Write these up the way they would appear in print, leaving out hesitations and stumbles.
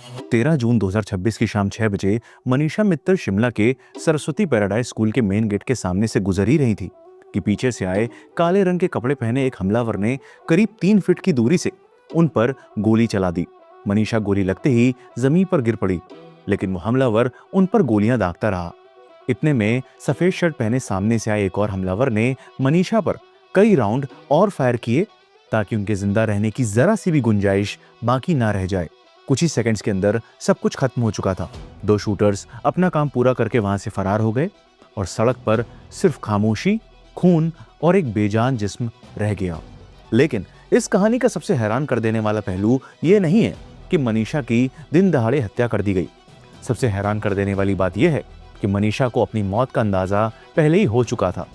13 जून 2026 की शाम 6 बजे मनीषा मित्तल शिमला के सरस्वती पैराडाइज स्कूल के मेन गेट के सामने से गुजर ही रही थी कि पीछे से आए काले रंग के कपड़े पहने एक हमलावर ने करीब 3 फीट की दूरी से उन पर गोली चला दी। मनीषा गोली लगते ही जमीन पर गिर पड़ी, लेकिन वो हमलावर उन पर गोलियां दागता रहा। इतने में सफेद शर्ट पहने सामने से आए एक और हमलावर ने मनीषा पर कई राउंड और फायर किए ताकि उनके जिंदा रहने की जरा सी भी गुंजाइश बाकी ना रह जाए। कुछ ही सेकंड्स के अंदर सब कुछ खत्म हो चुका था। 2 शूटर्स अपना काम पूरा करके वहां से फरार हो गए और सड़क पर सिर्फ खामोशी, खून और एक बेजान जिस्म रह गया। लेकिन इस कहानी का सबसे हैरान कर देने वाला पहलू ये नहीं है कि मनीषा की दिन दहाड़े हत्या कर दी गई। सबसे हैरान कर देने वाली बात यह है कि मनीषा को अपनी मौत का अंदाजा पहले ही हो चुका था।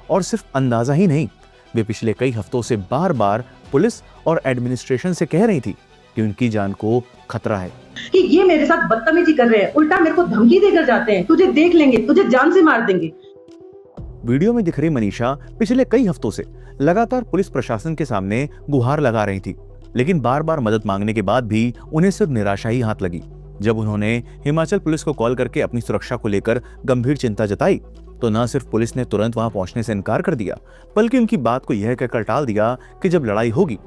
और सिर्फ अंदाजा ही नहीं, वे पिछले कई हफ्तों से बार बार पुलिस और एडमिनिस्ट्रेशन से कह रही थी कि उनकी जान को खतरा है। कि ये मेरे साथ बदतमीजी कर रहे हैं, उल्टा मेरे को धमकी देकर जाते हैं, तुझे देख लेंगे, तुझे जान से मार देंगे। वीडियो में दिख रही मनीषा पिछले कई हफ्तों से लगातार पुलिस प्रशासन के सामने गुहार लगा रही थी, लेकिन बार बार मदद मांगने के बाद भी उन्हें सिर्फ निराशा ही हाथ लगी। जब उन्होंने हिमाचल पुलिस को कॉल करके अपनी सुरक्षा को लेकर गंभीर चिंता जताई तो न सिर्फ पुलिस ने तुरंत वहां पहुंचने से इनकार कर दिया, बल्कि उनकी बात को यह कहकर टाल दिया कि जब लड़ाई होगी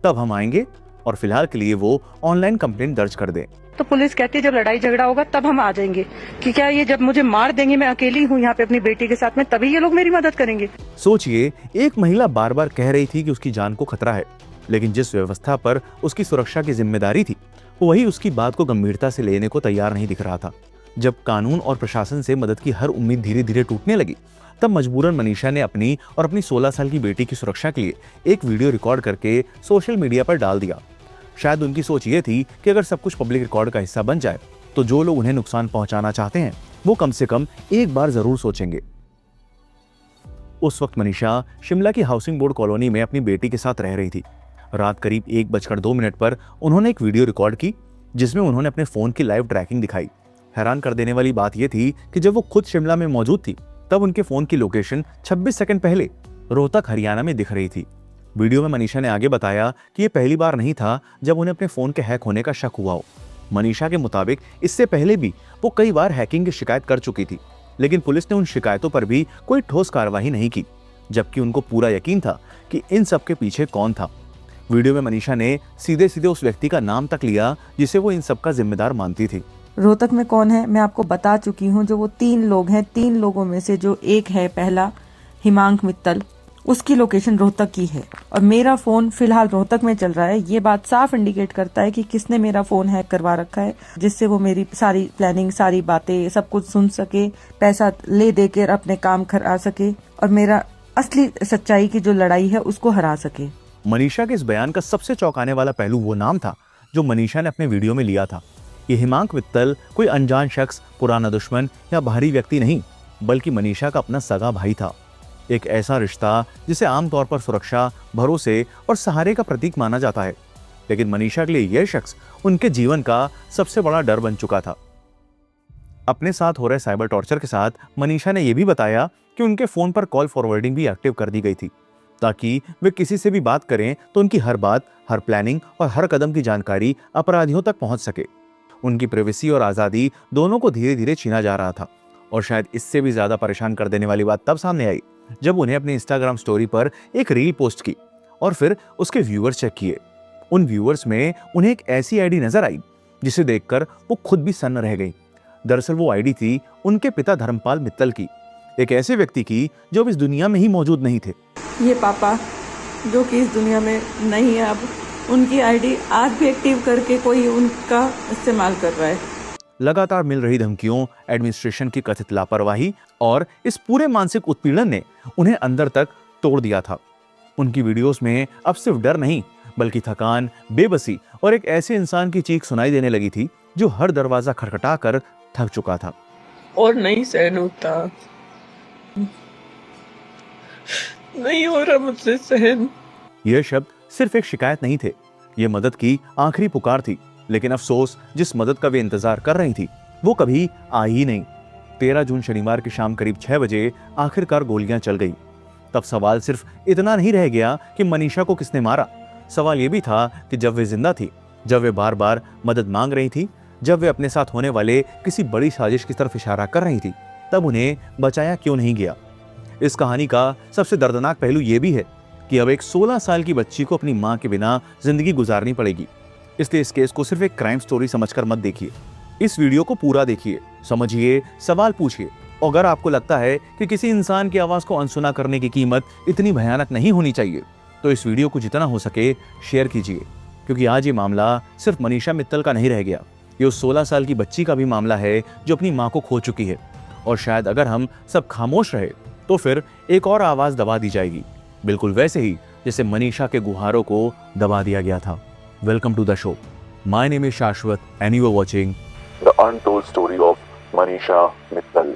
तब हम आएंगे और फिलहाल के लिए वो ऑनलाइन कंप्लेंट दर्ज कर दे। तो पुलिस कहती है जब लड़ाई झगड़ा होगा तब हम आ जाएंगे, कि क्या ये जब मुझे मार देंगे, मैं अकेली हूँ यहाँ पे अपनी बेटी के साथ में, तभी ये लोग मेरी मदद करेंगे। सोचिए, एक महिला बार बार कह रही थी कि उसकी जान को खतरा है, लेकिन जिस व्यवस्था पर उसकी सुरक्षा की जिम्मेदारी थी वही उसकी बात को गंभीरता से लेने को तैयार नहीं दिख रहा था। जब कानून और प्रशासन से मदद की हर उम्मीद धीरे धीरे टूटने लगी तब मजबूरन मनीषा ने अपनी और अपनी 16 साल की बेटी की सुरक्षा के लिए एक वीडियो रिकॉर्ड करके सोशल मीडिया पर डाल दिया। शायद उनकी सोच ये थी कि अगर सब कुछ पब्लिक रिकॉर्ड का हिस्सा बन जाए तो जो लोग उन्हें नुकसान पहुंचाना चाहते हैं वो कम से कम एक बार जरूर सोचेंगे। उस वक्त मनीषा शिमला की हाउसिंग बोर्ड कॉलोनी में अपनी बेटी के साथ रह रही थी। रात करीब 1:02 पर उन्होंने एक वीडियो रिकॉर्ड की जिसमें उन्होंने अपने फोन की लाइव ट्रैकिंग दिखाई। हैरान कर देने वाली बात यह थी कि जब वो खुद शिमला में मौजूद थी तब उनके फोन की लोकेशन 26 सेकंड पहले रोहतक हरियाणा में दिख रही थी। वीडियो में मनीषा ने आगे बताया कि यह पहली बार नहीं था जब उन्हें अपने फोन के हैक होने का शक हुआ हो। मनीषा के मुताबिक इससे पहले भी वो कई बार हैकिंग की शिकायत कर चुकी थी, लेकिन पुलिस ने उन शिकायतों पर भी कोई ठोस कार्रवाई नहीं की, जबकि उनको पूरा यकीन था कि इन सब के पीछे कौन था। वीडियो में मनीषा ने सीधे सीधे उस व्यक्ति का नाम तक लिया जिसे वो इन सब का जिम्मेदार मानती थी। रोहतक में कौन है मैं आपको बता चुकी हूँ। जो वो 3 लोग हैं, 3 लोगों में से जो एक है पहला हिमांक मित्तल, उसकी लोकेशन रोहतक की है और मेरा फोन फिलहाल रोहतक में चल रहा है। ये बात साफ इंडिकेट करता है कि किसने मेरा फोन हैक करवा रखा है, जिससे वो मेरी सारी प्लानिंग, सारी बातें, सब कुछ सुन सके, पैसा ले देकर अपने काम करा सके और मेरा असली सच्चाई की जो लड़ाई है उसको हरा सके। मनीषा के इस बयान का सबसे चौंकाने वाला पहलू वो नाम था जो मनीषा ने अपने वीडियो में लिया था। ये हिमांक मित्तल कोई अनजान शख्स, पुराना दुश्मन या बाहरी व्यक्ति नहीं, बल्कि मनीषा का अपना सगा भाई था। एक ऐसा रिश्ता जिसे आमतौर पर सुरक्षा, भरोसे और सहारे का प्रतीक माना जाता है, लेकिन मनीषा के लिए यह शख्स उनके जीवन का सबसे बड़ा डर बन चुका था। अपने साथ हो रहे साइबर टॉर्चर के साथ मनीषा ने यह भी बताया कि उनके फोन पर कॉल फॉरवर्डिंग भी एक्टिव कर दी गई थी ताकि वे किसी से भी बात करें तो उनकी हर बात, हर प्लानिंग और हर कदम की जानकारी अपराधियों तक पहुंच सके। उनकी प्राइवेसी और आज़ादी दोनों को धीरे धीरे छीना जा रहा था। और शायद इससे भी ज्यादा परेशान कर देने वाली बात तब सामने आई जब उन्हें अपनी इंस्टाग्राम स्टोरी पर एक रील पोस्ट की और फिर उसके व्यूअर्स चेक किए। उन व्यूअर्स में उन्हें एक ऐसी आईडी नजर आई जिसे देखकर वो खुद भी सन्न रह गई। दरअसल वो आईडी थी उनके पिता धर्मपाल मित्तल की, एक ऐसे व्यक्ति की जो अब इस दुनिया में ही मौजूद नहीं थे। ये पापा जो कि इस दुनिया में नहीं है, अब उनकी आईडी आज भी एक्टिव करके कोई उनका इस्तेमाल कर रहा है। लगातार मिल रही धमकियों, एडमिनिस्ट्रेशन की कथित लापरवाही और इस पूरे मानसिक उत्पीड़न ने उन्हें अंदर तक तोड़ दिया था। उनकी वीडियोस में अब सिर्फ डर नहीं बल्कि थकान, बेबसी और एक ऐसे इंसान की चीख सुनाई देने लगी थी जो हर दरवाजा खटखटा कर थक चुका था और नहीं सहन होता, नहीं हो रहा मुझसे सहन। यह शब्द सिर्फ एक शिकायत नहीं थे, ये मदद की आखिरी पुकार थी। लेकिन अफसोस, जिस मदद का वे इंतजार कर रही थी वो कभी आई ही नहीं। 13 जून शनिवार की शाम करीब 6 बजे आखिरकार गोलियां चल गई। तब सवाल सिर्फ इतना नहीं रह गया कि मनीषा को किसने मारा। सवाल यह भी था कि जब वे जिंदा थी, जब वे बार बार मदद मांग रही थी, जब वे अपने साथ होने वाले किसी बड़ी साजिश की तरफ इशारा कर रही थी, तब उन्हें बचाया क्यों नहीं गया। इस कहानी का सबसे दर्दनाक पहलू यह भी है कि अब एक 16 साल की बच्ची को अपनी मां के बिना जिंदगी गुजारनी पड़ेगी। इसलिए इस केस को सिर्फ एक क्राइम स्टोरी समझकर मत देखिए। इस वीडियो को पूरा देखिए, समझिए, सवाल पूछिए। और अगर आपको लगता है कि किसी इंसान की आवाज को अनसुना करने की कीमत इतनी भयानक नहीं होनी चाहिए, तो इस वीडियो को जितना हो सके शेयर कीजिए, क्योंकि आज ये मामला सिर्फ मनीषा मित्तल का नहीं रह गया। ये उस 16 साल की बच्ची का भी मामला है जो अपनी मां को खो चुकी है। और शायद अगर हम सब खामोश रहे तो फिर एक और आवाज दबा दी जाएगी, बिल्कुल वैसे ही जैसे मनीषा के गुहारों को दबा दिया गया था। Welcome to the show. My name is Shashwat and you are watching the untold story of Manisha Mittal.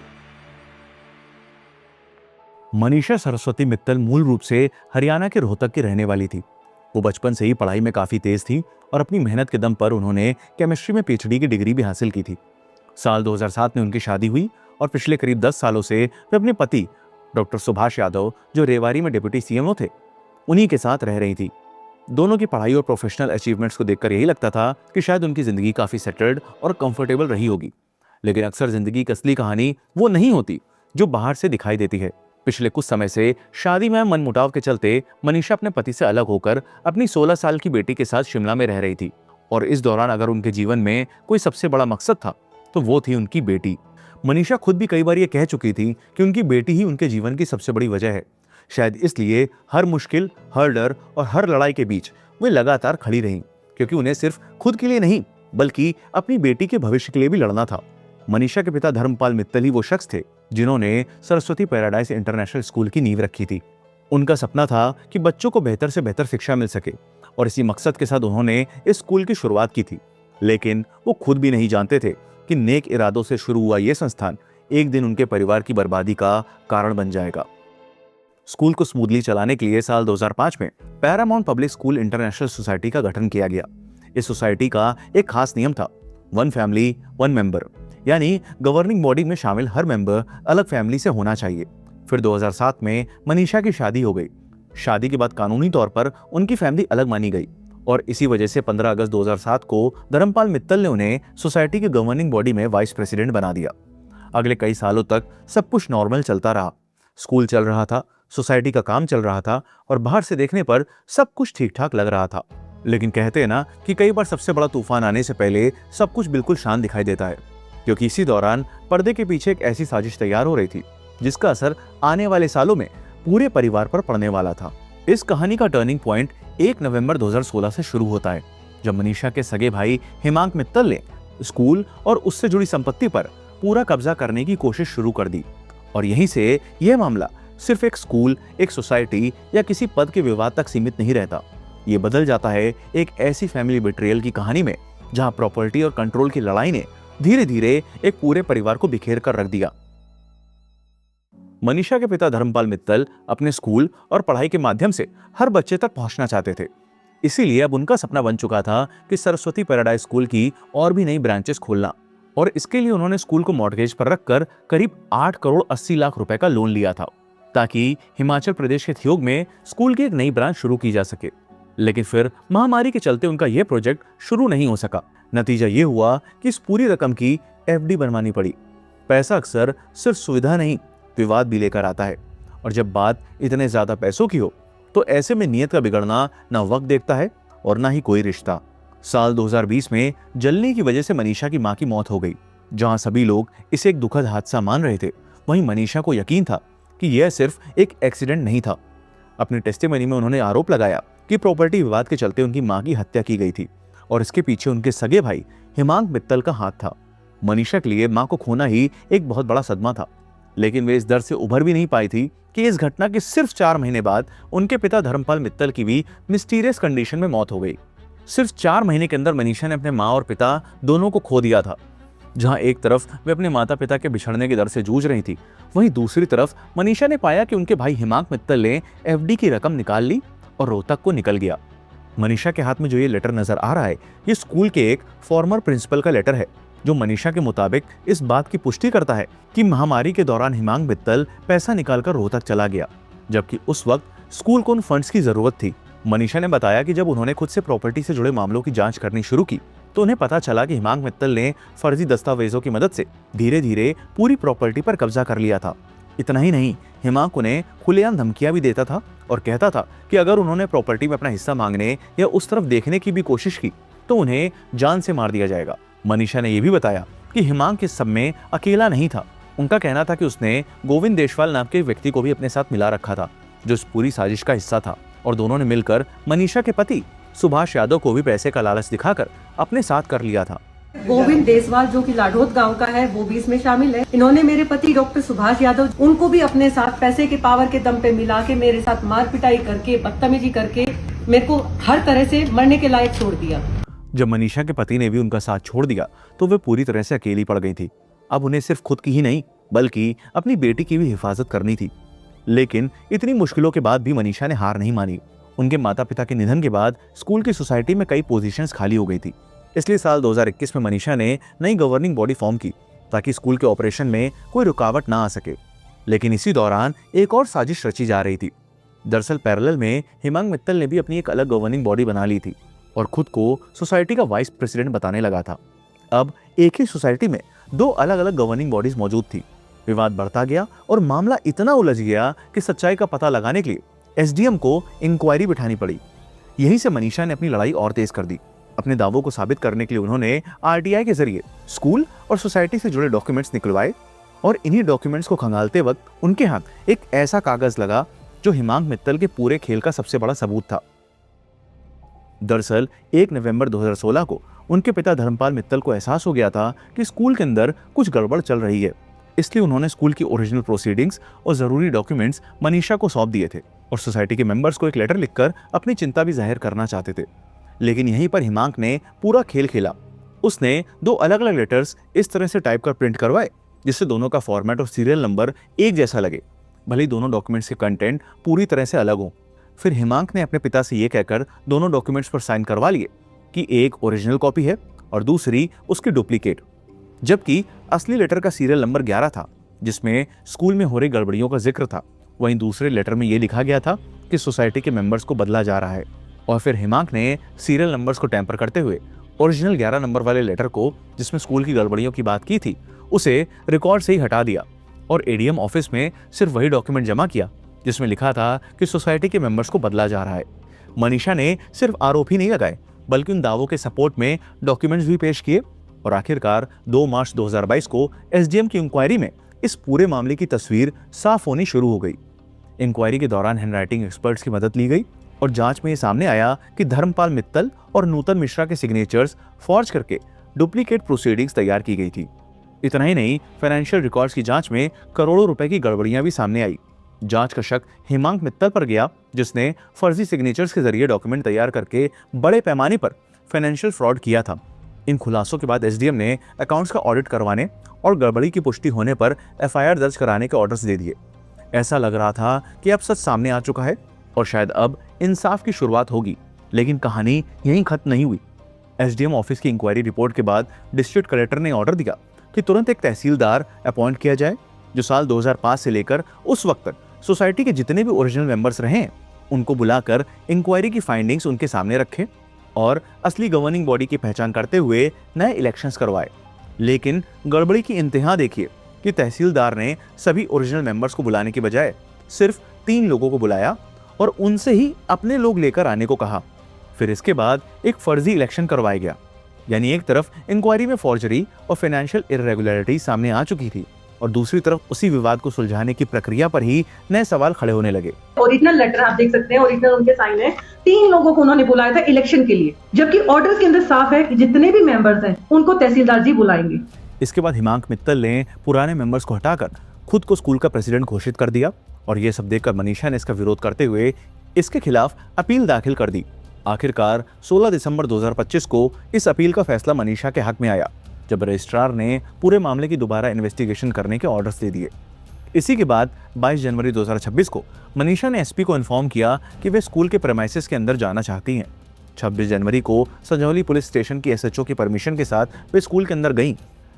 Manisha Saraswati Mittal मूल रूप से हरियाणा के रोहतक की रहने वाली थी। वो बचपन से ही पढ़ाई में काफी तेज थी और अपनी मेहनत के दम पर उन्होंने केमिस्ट्री में पीएचडी की डिग्री भी हासिल की थी। साल 2007 में उनकी शादी हुई और पिछले करीब 10 सालों से वे अपने पति डॉक्टर सुभाष यादव, जो रेवाड़ी में डिप्टी सीएमओ थे, उन्हीं के साथ रह रही थी। दोनों की पढ़ाई और प्रोफेशनल अचीवमेंट्स को देखकर यही लगता था कि शायद उनकी जिंदगी काफी सेटल्ड और कंफर्टेबल रही होगी। लेकिन अक्सर जिंदगी की असली कहानी वो नहीं होती जो बाहर से दिखाई देती है। पिछले कुछ समय से शादी में मनमुटाव के चलते मनीषा अपने पति से अलग होकर अपनी 16 साल की बेटी के साथ शिमला में रह रही थी। और इस दौरान अगर उनके जीवन में कोई सबसे बड़ा मकसद था तो वो थी उनकी बेटी। मनीषा खुद भी कई बार ये कह चुकी थी कि उनकी बेटी ही उनके जीवन की सबसे बड़ी वजह है। शायद इसलिए हर मुश्किल, हर डर और हर लड़ाई के बीच वे लगातार खड़ी रहीं, क्योंकि उन्हें सिर्फ खुद के लिए नहीं बल्कि अपनी बेटी के भविष्य के लिए भी लड़ना था। मनीषा के पिता धर्मपाल मित्तल ही वो शख्स थे जिन्होंने सरस्वती पैराडाइज इंटरनेशनल स्कूल की नींव रखी थी। उनका सपना था कि बच्चों को बेहतर से बेहतर शिक्षा मिल सके और इसी मकसद के साथ उन्होंने इस स्कूल की शुरुआत की थी। लेकिन वो खुद भी नहीं जानते थे कि नेक इरादों से शुरू हुआ ये संस्थान एक दिन उनके परिवार की बर्बादी का कारण बन जाएगा। स्कूल को स्मूथली चलाने के लिए साल 2005 में Paramount public school international society का गठन किया गया। इस सोसाइटी का एक खास नियम था, 1 फैमिली 1 मेंबर, यानी गवर्निंग बॉडी में शामिल हर मेंबर अलग फैमिली से होना चाहिए। फिर 2007 में मनीषा की शादी हो गई। शादी के बाद कानूनी तौर पर उनकी फैमिली अलग मानी गई और इसी वजह से 15 अगस्त 2007 को धर्मपाल मित्तल ने उन्हें सोसाइटी की गवर्निंग बॉडी में वाइस प्रेसिडेंट बना दिया। अगले कई सालों तक सब कुछ नॉर्मल चलता रहा। स्कूल चल रहा था, सोसाइटी का काम चल रहा था और बाहर से देखने पर सब कुछ ठीक ठाक लग रहा था। लेकिन कहते हैं ना कि कई बार सबसे बड़ा तूफान आने से पहले सब कुछ बिल्कुल शांत दिखाई देता है, क्योंकि इसी दौरान पर्दे के पीछे एक ऐसी साजिश तैयार हो रही थी जिसका असर आने वाले सालों में पूरे परिवार पर पड़ने वाला था। इस कहानी का टर्निंग पॉइंट 1 नवंबर 2016 से शुरू होता है, जब मनीषा के सगे भाई हिमांक मित्तल ने स्कूल और उससे जुड़ी संपत्ति पर पूरा कब्जा करने की कोशिश शुरू कर दी। और यहीं से यह मामला सिर्फ एक स्कूल, एक सोसाइटी या किसी पद के विवाद तक सीमित नहीं रहता। ये बदल जाता है एक ऐसी फैमिली बिट्रेयल की कहानी में जहां प्रॉपर्टी और कंट्रोल की लड़ाई ने धीरे धीरे एक पूरे परिवार को बिखेर कर रख दिया। मनीषा के पिता धर्मपाल मित्तल अपने स्कूल और पढ़ाई के माध्यम से हर बच्चे तक पहुंचना चाहते थे। इसीलिए अब उनका सपना बन चुका था कि सरस्वती पैराडाइज स्कूल की और भी नई ब्रांचेस खोलना। और इसके लिए उन्होंने स्कूल को मॉर्गेज पर रखकर करीब 8 करोड़ 80 लाख रुपए का लोन लिया था, ताकि हिमाचल प्रदेश के थियोग में स्कूल की एक नई ब्रांच शुरू की जा सके। लेकिन फिर महामारी के चलते उनका यह प्रोजेक्ट शुरू नहीं हो सका। नतीजा ये हुआ कि इस पूरी रकम की एफडी बनवानी पड़ी। पैसा अक्सर सिर्फ सुविधा नहीं, विवाद भी लेकर आता है, और जब बात इतने ज्यादा पैसों की हो तो ऐसे में नियत का बिगड़ना ना वक्त देखता है और ना ही कोई रिश्ता। साल 2020 में जलने की वजह से मनीषा की मां की मौत हो गई। जहां सभी लोग इसे एक दुखद हादसा मान रहे थे, वहीं मनीषा को यकीन था कि यह सिर्फ एक एक्सीडेंट नहीं था। अपनी टेस्टिमनी में उन्होंने आरोप लगाया कि प्रॉपर्टी विवाद के चलते उनकी मां की हत्या की गई थी और इसके पीछे उनके सगे भाई हिमांक मित्तल का हाथ था। मनीषा के लिए मां को खोना ही एक बहुत बड़ा सदमा था, लेकिन वे इस दर्द से उभर भी नहीं पाई थी कि इस घटना के सिर्फ 4 महीने बाद उनके पिता धर्मपाल मित्तल की भी मिस्टीरियस कंडीशन में मौत हो गई। सिर्फ 4 महीने के अंदर मनीषा ने अपने माँ और पिता दोनों को खो दिया था। जहां एक तरफ वे अपने माता पिता के बिछड़ने के दर्द से जूझ रही थी, वहीं दूसरी तरफ मनीषा ने पाया कि उनके भाई हिमांक मित्तल ने एफडी की रकम निकाल ली और रोहतक को निकल गया। मनीषा के हाथ में जो ये लेटर नजर आ रहा है, ये स्कूल के एक फॉर्मर प्रिंसिपल का लेटर है, जो मनीषा के मुताबिक इस बात की पुष्टि करता है कि महामारी के दौरान हिमांक मित्तल पैसा निकालकर रोहतक चला गया, जबकि उस वक्त स्कूल को उन फंड्स की जरूरत थी। मनीषा ने बताया कि जब उन्होंने खुद से प्रॉपर्टी से जुड़े मामलों की जांच करनी शुरू की तो उन्हें पता चला कि हिमांक मित्तल ने फर्जी दस्तावेजों की मदद से धीरे धीरे पूरी प्रॉपर्टी पर कब्जा कर लिया था। इतना ही नहीं, हिमांक उन्हें खुलेआम धमकियां भी देता था और कहता था कि अगर उन्होंने प्रॉपर्टी में अपना हिस्सा मांगने या उस तरफ देखने की भी कोशिश की तो उन्हें जान से मार दिया जाएगा। मनीषा ने यह भी बताया कि हिमांक इस सब में अकेला नहीं था। उनका कहना था कि उसने गोविंद देशवाल नाम के व्यक्ति को भी अपने साथ मिला रखा था, जो इस पूरी साजिश का हिस्सा था, और दोनों ने मिलकर मनीषा के पति सुभाष यादव को भी पैसे का लालच दिखाकर अपने साथ कर लिया था। गोविंद देशवाल जो कि लाडोद गांव का है, वो भी इसमें शामिल है। इन्होंने मेरे पति डॉक्टर सुभाष यादव, उनको भी अपने साथ पैसे के पावर के दम पे मिला के मेरे साथ मार पिटाई करके, बदतमीजी करके मेरे को हर तरह से मरने के लायक छोड़ दिया। जब मनीषा के पति ने भी उनका साथ छोड़ दिया तो वे पूरी तरह से अकेली पड़ गई थी। अब उन्हें सिर्फ खुद की ही नहीं बल्कि अपनी बेटी की भी हिफाजत करनी थी। लेकिन इतनी मुश्किलों के बाद भी मनीषा ने हार नहीं मानी। उनके माता पिता के निधन के बाद स्कूल की सोसाइटी में कई पोजीशंस खाली हो गई थी, इसलिए साल 2021 में मनीषा ने नई गवर्निंग बॉडी फॉर्म की ताकि स्कूल के ऑपरेशन में कोई रुकावट ना आ सके। लेकिन इसी दौरान एक और साजिश रची जा रही थी। दरअसल पैरेलल में हिमांक मित्तल ने भी अपनी एक अलग गवर्निंग बॉडी बना ली थी और खुद को सोसाइटी का वाइस प्रेसिडेंट बताने लगा था। अब एक ही सोसाइटी में दो अलग अलग गवर्निंग बॉडीज मौजूद थी। विवाद बढ़ता गया और मामला इतना उलझ गया कि सच्चाई का पता लगाने के लिए एसडीएम को इंक्वायरी बिठानी पड़ी। यहीं से मनीषा ने अपनी लड़ाई और तेज कर दी। अपने दावों को साबित करने के लिए उन्होंने आरटीआई के जरिए स्कूल और सोसाइटी से जुड़े डॉक्यूमेंट्स निकलवाए और इन्हीं डॉक्यूमेंट्स को खंगालते वक्त उनके हाथ एक ऐसा कागज लगा जो हिमांक मित्तल के पूरे खेल का सबसे बड़ा सबूत था। दरअसल 1 नवंबर 2016 को उनके पिता धर्मपाल मित्तल को एहसास हो गया था कि स्कूल के अंदर कुछ गड़बड़ चल रही है। इसलिए उन्होंने स्कूल की ओरिजिनल प्रोसीडिंग्स और जरूरी डॉक्यूमेंट्स मनीषा को सौंप दिए थे और सोसाइटी के मेंबर्स को एक लेटर लिखकर अपनी चिंता भी जाहिर करना चाहते थे। लेकिन यहीं पर हिमांक ने पूरा खेल खेला। उसने दो अलग अलग लेटर्स इस तरह से टाइप कर प्रिंट करवाए जिससे दोनों का फॉर्मेट और सीरियल नंबर एक जैसा लगे, भले ही दोनों डॉक्यूमेंट्स के कंटेंट पूरी तरह से अलग हो। फिर हिमांक ने अपने पिता से यह कहकर दोनों डॉक्यूमेंट्स पर साइन करवा लिए कि एक ओरिजिनल कॉपी है और दूसरी उसकी डुप्लीकेट, जबकि असली लेटर का सीरियल नंबर 11 था जिसमें स्कूल में हो रही गड़बड़ियों का जिक्र था। वहीं दूसरे लेटर में यह लिखा गया था कि सोसाइटी के मेंबर्स को बदला जा रहा है। और फिर हिमांक ने सीरियल नंबर्स को टैंपर करते हुए ओरिजिनल 11 नंबर वाले लेटर को, जिसमें स्कूल की गड़बड़ियों की बात की थी, उसे रिकॉर्ड से ही हटा दिया और एडीएम ऑफिस में सिर्फ वही डॉक्यूमेंट जमा किया जिसमें लिखा था कि सोसाइटी के मेंबर्स को बदला जा रहा है। मनीषा ने सिर्फ आरोप ही नहीं लगाए बल्कि उन दावों के सपोर्ट में डॉक्यूमेंट्स भी पेश किए और आखिरकार 2 मार्च 2022 को एसडीएम की इंक्वायरी में इस पूरे मामले की तस्वीर साफ होनी शुरू हो गई। इंक्वायरी के दौरान हैंडराइटिंग एक्सपर्ट्स की मदद ली गई और जांच में ये सामने आया कि धर्मपाल मित्तल और नूतन मिश्रा के सिग्नेचर्स फॉर्ज करके डुप्लीकेट प्रोसीडिंग्स तैयार की गई थी। इतना ही नहीं, फाइनेंशियल रिकॉर्ड्स की जांच में करोड़ों रुपए की गड़बड़ियां भी सामने आई। जांच का शक हिमांक मित्तल पर गया जिसने फर्जी सिग्नेचर्स के जरिए डॉक्यूमेंट तैयार करके बड़े पैमाने पर फाइनेंशियल फ्रॉड किया था। इन खुलासों के बाद एसडीएम ने अकाउंट्स का ऑडिट करवाने और गड़बड़ी की पुष्टि होने पर एफआईआर दर्ज कराने के ऑर्डर्स दे दिए। ऐसा लग रहा था कि अब सच सामने आ चुका है और शायद अब इंसाफ की शुरुआत होगी, लेकिन कहानी यहीं खत्म नहीं हुई। एसडीएम ऑफिस की इंक्वायरी रिपोर्ट के बाद डिस्ट्रिक्ट कलेक्टर ने ऑर्डर दिया कि तुरंत एक तहसीलदार अपॉइंट किया जाए जो साल 2005 से लेकर उस वक्त तक सोसाइटी के जितने भी ओरिजिनल मेंबर्स रहे हैं उनको बुलाकर इंक्वायरी की फाइंडिंग्स उनके सामने रखे और असली गवर्निंग बॉडी की पहचान करते हुए नए इलेक्शंस करवाए। लेकिन गड़बड़ी की इंतहा देखिए कि तहसीलदार ने सभी ओरिजिनल मेंबर्स को बुलाने के बजाय सिर्फ 3 लोगों को बुलाया और उनसे ही अपने लोग लेकर आने को कहा। फिर इसके बाद एक फर्जी इलेक्शन करवाया गया। यानी एक तरफ इंक्वायरी में फॉर्जरी और फाइनेंशियल इरेगुलरिटी सामने आ चुकी थी और दूसरी तरफ उसी विवाद को सुलझाने की प्रक्रिया पर ही नए सवाल खड़े होने लगे। ओरिजिनल लेटर आप देख सकते हैं, ओरिजिनल उनके साइन है। 3 लोगों को उन्होंने बुलाया था इलेक्शन के लिए, जबकि ऑर्डर्स के अंदर साफ है कि जितने भी मेंबर्स हैं उनको तहसीलदार जी बुलाएंगे। इसके बाद हिमांक मित्तल ने पुराने मेंबर्स को हटाकर खुद को स्कूल का प्रेसिडेंट घोषित कर दिया और यह सब देखकर मनीषा ने इसका विरोध करते हुए इसके खिलाफ अपील दाखिल कर दी। आखिरकार 16 दिसंबर 2025 को इस अपील का फैसला मनीषा के हक में आया जब रजिस्ट्रार ने पूरे मामले की दोबारा इन्वेस्टिगेशन करने के ऑर्डर्स दे दिए। इसी के बाद 22 जनवरी 2026 को मनीषा ने एसपी को इन्फॉर्म किया कि वे स्कूल के प्रेमाइसेस के अंदर जाना चाहती हैं। 26 जनवरी को संजौली पुलिस स्टेशन की एसएचओ की परमिशन के साथ वे स्कूल के अंदर गईं,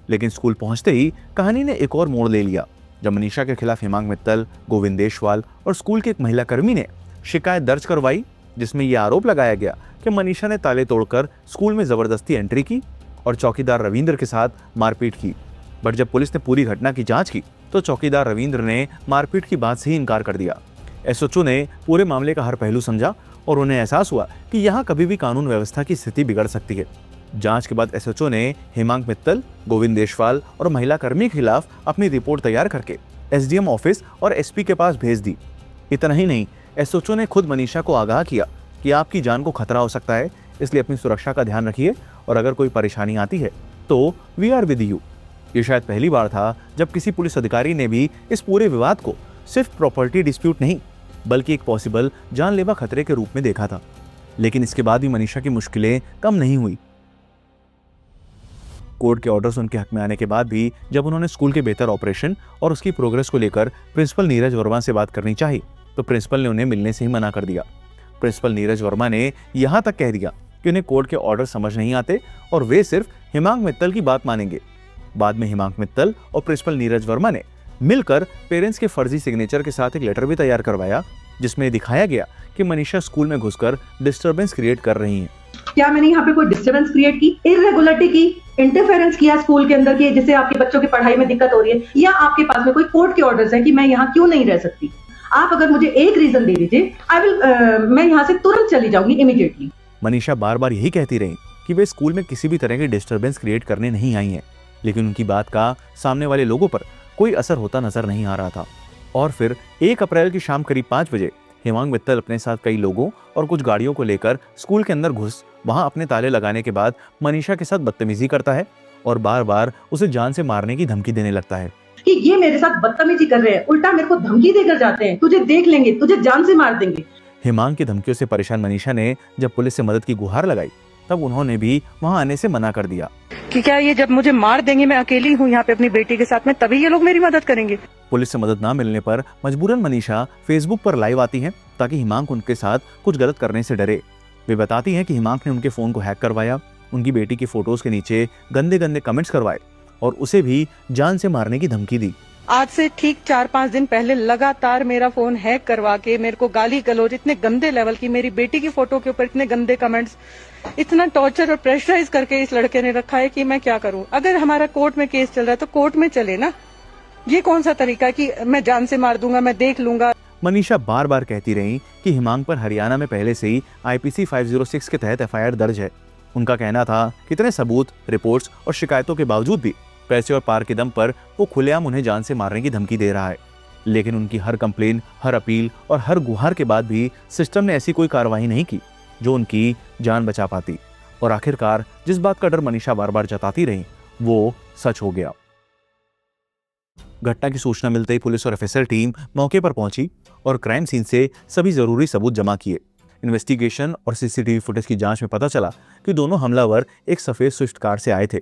लेकिन स्कूल पहुंचते ही कहानी ने एक और मोड़ ले लिया जब मनीषा के खिलाफ हिमांक मित्तल, गोविंद देशवाल और स्कूल के एक महिला कर्मी ने शिकायत दर्ज करवाई जिसमें यह आरोप लगाया गया कि मनीषा ने ताले तोड़कर स्कूल में जबरदस्ती एंट्री की और चौकीदार रविंद्र के साथ मारपीट की। बट जब पुलिस ने पूरी घटना की जांच की तो चौकीदार रविंद्र ने मारपीट की बात से ही इनकार कर दिया। एसएचओ ने पूरे मामले का हर पहलू समझा और उन्हें एहसास हुआ कि यहाँ कभी भी कानून व्यवस्था की स्थिति बिगड़ सकती है। जांच के बाद एसएचओ ने हेमांग मित्तल, गोविंद देशवाल और महिला कर्मी के खिलाफ अपनी रिपोर्ट तैयार करके एसडीएम ऑफिस और एसपी के पास भेज दी। इतना ही नहीं, एसएचओ ने खुद मनीषा को आगाह किया कि आपकी जान को खतरा हो सकता है, इसलिए अपनी सुरक्षा का ध्यान रखिए और अगर कोई परेशानी आती है तो वी आर विद यू। ये शायद पहली बार था जब किसी पुलिस अधिकारी ने भी इस पूरे विवाद को सिर्फ प्रॉपर्टी डिस्प्यूट नहीं बल्कि एक पॉसिबल जानलेवा खतरे के रूप में देखा था। लेकिन इसके बाद भी मनीषा की मुश्किलें कम नहीं हुई। कोर्ट के ऑर्डर्स उनके हक में आने के बाद भी जब उन्होंने स्कूल के बेहतर ऑपरेशन और उसकी प्रोग्रेस को लेकर प्रिंसिपल नीरज वर्मा से बात करनी चाहिए तो प्रिंसिपल ने उन्हें मिलने से ही मना कर दिया। प्रिंसिपल नीरज वर्मा ने यहां तक कह दिया कि उन्हें कोर्ट के ऑर्डर समझ नहीं आते और वे सिर्फ हेमांग मित्तल की बात मानेंगे। बाद में हेमांग मित्तल और प्रिंसिपल नीरज वर्मा ने मिलकर पेरेंट्स के फर्जी सिग्नेचर के साथ एक लेटर भी तैयार करवाया जिसमें दिखाया गया कि मनीषा स्कूल में घुसकर डिस्टरबेंस क्रिएट कर रही हैं। क्या मैंने यहाँ पे कोई डिस्टर्बेंस क्रिएट की, इरेगुलरिटी की, इंटरफेरेंस किया स्कूल के अंदर की जिससे आपके बच्चों की पढ़ाई में दिक्कत हो रही है, या आपके पास में कोई कोर्ट के ऑर्डर्स है कि मैं यहाँ क्यों नहीं रह सकती? आप अगर मुझे एक रीजन दे दीजिए, मैं यहाँ से तुरंत चली जाऊंगी इमीडिएटली। मनीषा बार बार यही कहती रही कि वे स्कूल में किसी भी तरह की डिस्टरबेंस क्रिएट करने नहीं आई हैं, लेकिन उनकी बात का सामने वाले लोगों पर कोई असर होता नजर नहीं आ रहा था। और फिर 1 अप्रैल की शाम करीब 5 बजे हेमांग मित्तल अपने साथ कई लोगों और कुछ गाड़ियों को लेकर स्कूल के अंदर घुस वहां अपने ताले लगाने के बाद मनीषा के साथ बदतमीजी करता है और बार बार उसे जान से मारने की धमकी देने लगता है कि ये मेरे साथ बदतमीजी कर रहे हैं, उल्टा मेरे को धमकी देकर जाते हैं, तुझे देख लेंगे, तुझे जान से मार देंगे। हेमांग की धमकियों से परेशान मनीषा ने जब पुलिस से मदद की गुहार लगाई तब उन्होंने भी वहां आने से मना कर दिया कि क्या ये जब मुझे मार देंगे, मैं अकेली हूँ यहाँ पे अपनी बेटी के साथ में, तभी ये लोग मेरी मदद करेंगे। पुलिस से मदद ना मिलने पर मजबूरन मनीषा फेसबुक पर लाइव आती हैं ताकि हिमांक उनके साथ कुछ गलत करने से डरे। वे बताती हैं कि हिमांक ने उनके फोन को हैक करवाया, उनकी बेटी की फोटोज के नीचे गंदे गंदे कमेंट्स करवाए और उसे भी जान से मारने की धमकी दी। आज से ठीक 4-5 दिन पहले लगातार मेरा फोन हैक करवा के मेरे को गाली गलौज इतने गंदे लेवल की, मेरी बेटी की फोटो के ऊपर इतने गंदे कमेंट्स, इतना टॉर्चर और प्रेशराइज करके इस लड़के ने रखा है कि मैं क्या करूं। अगर हमारा कोर्ट में केस चल रहा है तो कोर्ट में चले ना, ये कौन सा तरीका है कि मैं जान से मार दूंगा, मैं देख लूंगा। मनीषा बार बार कहती रही कि हिमांक पर हरियाणा में पहले से ही IPC 506 के तहत FIR दर्ज है। उनका कहना था कि इतने सबूत, रिपोर्ट्स और शिकायतों के बावजूद भी पैसे और पार के दम पर वो खुलेआम उन्हें जान से मारने की धमकी दे रहा है। लेकिन उनकी हर कंप्लेन, हर अपील और हर गुहार के बाद भी सिस्टम ने ऐसी कोई कार्रवाई नहीं की जो उनकी जान बचा पाती। और आखिरकार जिस बात का डर मनीषा बार बार जताती रही वो सच हो गया। घटना की सूचना मिलते ही पुलिस और FSL टीम मौके पर पहुंची और क्राइम सीन से सभी जरूरी सबूत जमा किए। इन्वेस्टिगेशन और CCTV फुटेज की जांच में पता चला कि दोनों हमलावर एक सफेद स्विफ्ट कार से आए थे।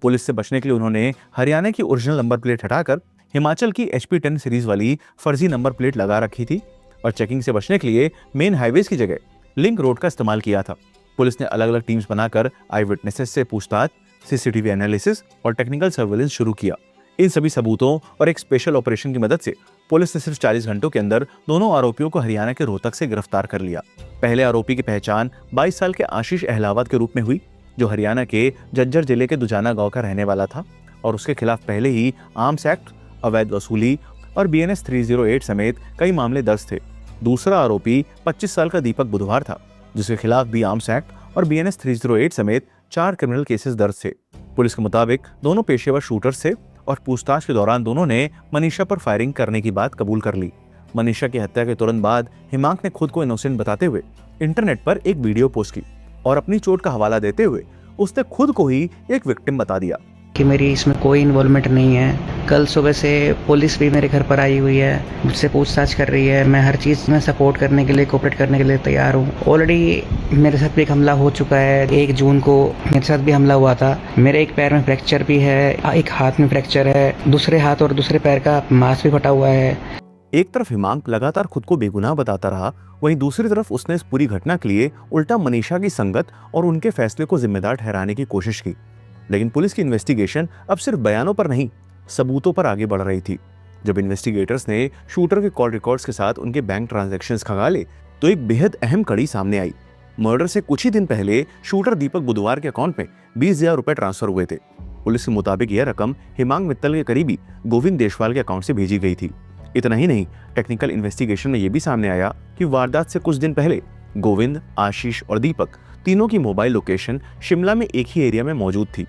पुलिस से बचने के लिए उन्होंने हरियाणा की ओरिजिनल नंबर प्लेट हटाकर हिमाचल की HP10 सीरीज वाली फर्जी नंबर प्लेट लगा रखी थी और चेकिंग से बचने के लिए मेन हाईवेज की जगह लिंक रोड का इस्तेमाल किया था। पुलिस ने अलग अलग टीम्स बनाकर आई विटनेसेस से पूछताछ, CCTV एनालिसिस और टेक्निकल सर्वेलेंस शुरू किया। इन सभी सबूतों और एक स्पेशल ऑपरेशन की मदद से पुलिस ने सिर्फ 40 घंटों के अंदर दोनों आरोपियों को हरियाणा के रोहतक से गिरफ्तार कर लिया। पहले आरोपी की पहचान 22 साल के आशीष अहलावत के रूप में हुई, जो हरियाणा के झज्जर जिले के दुजाना गांव का रहने वाला था और उसके खिलाफ पहले ही आर्म्स एक्ट, अवैध वसूली और BNS 308 समेत कई मामले दर्ज थे। दूसरा आरोपी 25 साल का दीपक बुधवार था, जिसके खिलाफ भी आर्म्स एक्ट और BNS 308 समेत 4 क्रिमिनल केसेस दर्ज थे। पुलिस के मुताबिक दोनों पेशेवर शूटर्स थे और पूछताछ के दौरान दोनों ने मनीषा पर फायरिंग करने की बात कबूल कर ली। मनीषा की हत्या के तुरंत बाद हिमांक ने खुद को इनोसेंट बताते हुए इंटरनेट पर एक वीडियो पोस्ट की और अपनी चोट का हवाला देते हुए उसने खुद को ही एक विक्टिम बता दिया कि मेरी इसमें कोई इन्वॉल्वमेंट नहीं है। कल सुबह से पुलिस भी मेरे घर पर आई हुई है, मुझसे पूछताछ कर रही है। मैं हर चीज़ में सपोर्ट करने के लिए, कोऑपरेट करने के लिए तैयार हूँ। ऑलरेडी मेरे साथ भी एक हमला हो चुका है। 1 जून को मेरे साथ भी हमला हुआ था। मेरे एक पैर में फ्रैक्चर भी है, एक हाथ में फ्रैक्चर है, दूसरे हाथ और दूसरे पैर का मांस भी फटा हुआ है। एक तरफ हिमांक लगातार खुद को बेगुनाह बताता रहा, वहीं दूसरी तरफ उसने इस पूरी घटना के लिए उल्टा मनीषा की संगत और उनके फैसले को जिम्मेदार ठहराने की कोशिश की। लेकिन पुलिस की इन्वेस्टिगेशन अब सिर्फ बयानों पर नहीं, सबूतों पर आगे बढ़ रही थी। जब इन्वेस्टिगेटर्स ने शूटर के कॉल रिकॉर्ड्स के साथ उनके बैंक ट्रांजैक्शंस खंगाले तो एक बेहद अहम कड़ी सामने आई। मर्डर से कुछ ही दिन पहले शूटर दीपक बुधवार के अकाउंट में 20,000 रुपए ट्रांसफर हुए थे। पुलिस के मुताबिक यह रकम हिमांक मित्तल के करीबी गोविंद देशवाल के अकाउंट से भेजी गई थी। इतना ही नहीं, टेक्निकल इन्वेस्टिगेशन में यह भी सामने आया कि वारदात से कुछ दिन पहले गोविंद, आशीष और दीपक तीनों की मोबाइल लोकेशन शिमला में एक ही एरिया में मौजूद थी।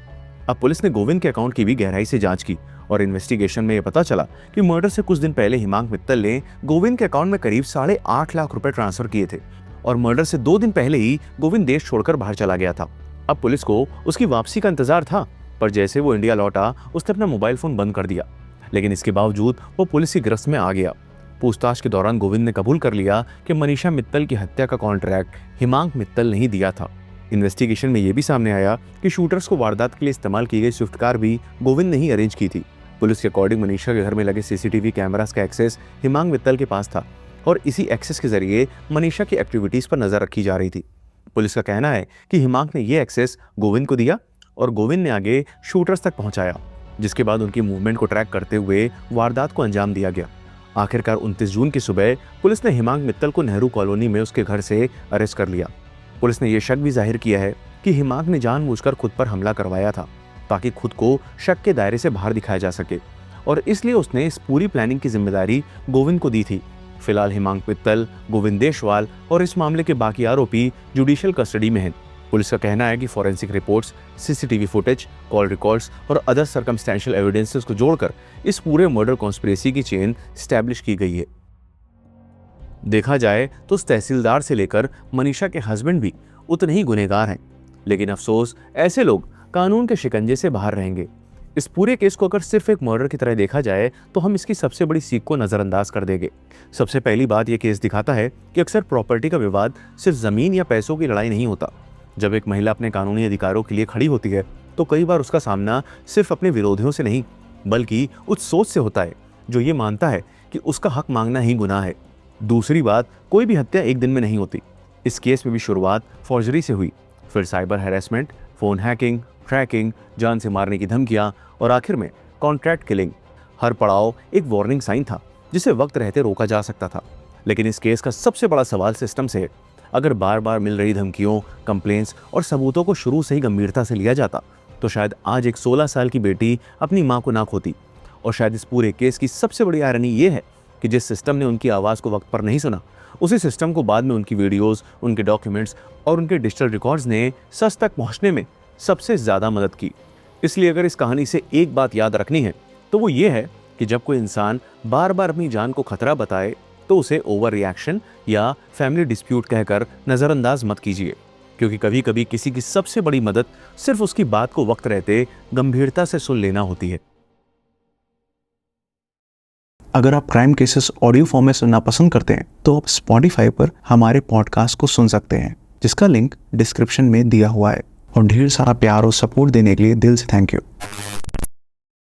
अब पुलिस ने गोविंद के अकाउंट की भी गहराई से जांच की और इन्वेस्टिगेशन में यह पता चला कि मर्डर से कुछ दिन पहले हिमांक मित्तल ने गोविंद के अकाउंट में करीब 8.5 लाख रुपए ट्रांसफर किए थे और मर्डर से 2 दिन पहले ही गोविंद देश छोड़कर बाहर चला गया था। अब पुलिस को उसकी वापसी का इंतजार था, पर जैसे वो इंडिया लौटा उसने अपना मोबाइल फोन बंद कर दिया, लेकिन इसके बावजूद वो पुलिस की गिरफ्त में आ गया। पूछताछ के दौरान गोविंद ने कबूल कर लिया कि मनीषा मित्तल की हत्या का कॉन्ट्रैक्ट हिमांक मित्तल ने ही दिया था। इन्वेस्टिगेशन में यह भी सामने आया कि शूटर्स को वारदात के लिए इस्तेमाल की गई स्विफ्ट कार भी गोविंद ने ही अरेंज की थी। पुलिस के अकॉर्डिंग मनीषा के घर में लगे सीसीटीवी कैमरास का एक्सेस हिमांक मित्तल के पास था और इसी एक्सेस के जरिए मनीषा की एक्टिविटीज पर नजर रखी जा रही थी। पुलिस का कहना है कि हिमांक ने यह एक्सेस गोविंद को दिया और गोविंद ने आगे शूटर्स तक पहुंचाया, जिसके बाद उनकी मूवमेंट को ट्रैक करते हुए वारदात को अंजाम दिया गया। आखिरकार 29 जून की सुबह पुलिस ने हिमांक मित्तल को नेहरू कॉलोनी में उसके घर से अरेस्ट कर लिया। पुलिस ने यह शक भी जाहिर किया है कि हिमांक ने जानबूझकर खुद पर हमला करवाया था ताकि खुद को शक के दायरे से बाहर दिखाया जा सके और इसलिए उसने इस पूरी प्लानिंग की जिम्मेदारी गोविंद को दी थी। फिलहाल हिमांक मित्तल, गोविंद देशवाल और इस मामले के बाकी आरोपी जुडिशियल कस्टडी में हैं। पुलिस का कहना है कि forensic reports, CCTV footage, call records और अदर सर्कमस्टेंशियल एविडेंसेस को जोड़कर इस पूरे मर्डर कॉन्स्पिरेसी की चेन स्टैब्लिश की गई है। देखा जाए तो उस तहसीलदार से लेकर मनीषा के हस्बैंड भी उतने ही गुनहगार हैं, लेकिन अफसोस ऐसे लोग कानून के शिकंजे से बाहर रहेंगे। इस पूरे केस को अगर सिर्फ एक मर्डर की तरह देखा जाए तो हम इसकी सबसे बड़ी सीख को नजरअंदाज कर देंगे। सबसे पहली बात यह केस दिखाता है कि अक्सर प्रॉपर्टी का विवाद सिर्फ जमीन या पैसों की लड़ाई नहीं होता। जब एक महिला अपने कानूनी अधिकारों के लिए खड़ी होती है तो कई बार उसका सामना सिर्फ अपने विरोधियों से नहीं बल्कि उस सोच से होता है जो ये मानता है कि उसका हक मांगना ही गुनाह है। दूसरी बात, कोई भी हत्या एक दिन में नहीं होती। इस केस में भी शुरुआत फॉर्जरी से हुई, फिर cyber harassment, phone hacking, tracking, जान से मारने की धमकियां और आखिर में कॉन्ट्रैक्ट किलिंग। हर पड़ाव एक वार्निंग साइन था जिसे वक्त रहते रोका जा सकता था। लेकिन इस केस का सबसे बड़ा सवाल सिस्टम से है। अगर बार बार मिल रही धमकियों, कंप्लेंट्स और सबूतों को शुरू से ही गंभीरता से लिया जाता तो शायद आज एक 16 साल की बेटी अपनी मां को ना खोती। और शायद इस पूरे केस की सबसे बड़ी आयरनी ये है कि जिस सिस्टम ने उनकी आवाज़ को वक्त पर नहीं सुना, उसी सिस्टम को बाद में उनकी वीडियोस, उनके डॉक्यूमेंट्स और उनके डिजिटल रिकॉर्ड्स ने सच तक पहुंचने में सबसे ज़्यादा मदद की। इसलिए अगर इस कहानी से एक बात याद रखनी है तो वो ये है कि जब कोई इंसान बार बार अपनी जान को खतरा बताए तो उसे ओवर रिएक्शन या फैमिली डिस्प्यूट कहकर नज़रअंदाज मत कीजिए, क्योंकि कभी कभी किसी की सबसे बड़ी मदद सिर्फ उसकी बात को वक्त रहते गंभीरता से सुन लेना होती है। अगर आप क्राइम केसेस ऑडियो फॉर्म में सुनना पसंद करते हैं तो आप स्पॉटिफाई पर हमारे पॉडकास्ट को सुन सकते हैं, जिसका लिंक डिस्क्रिप्शन में दिया हुआ है। और ढेर सारा प्यार और सपोर्ट देने के लिए दिल से थैंक यू।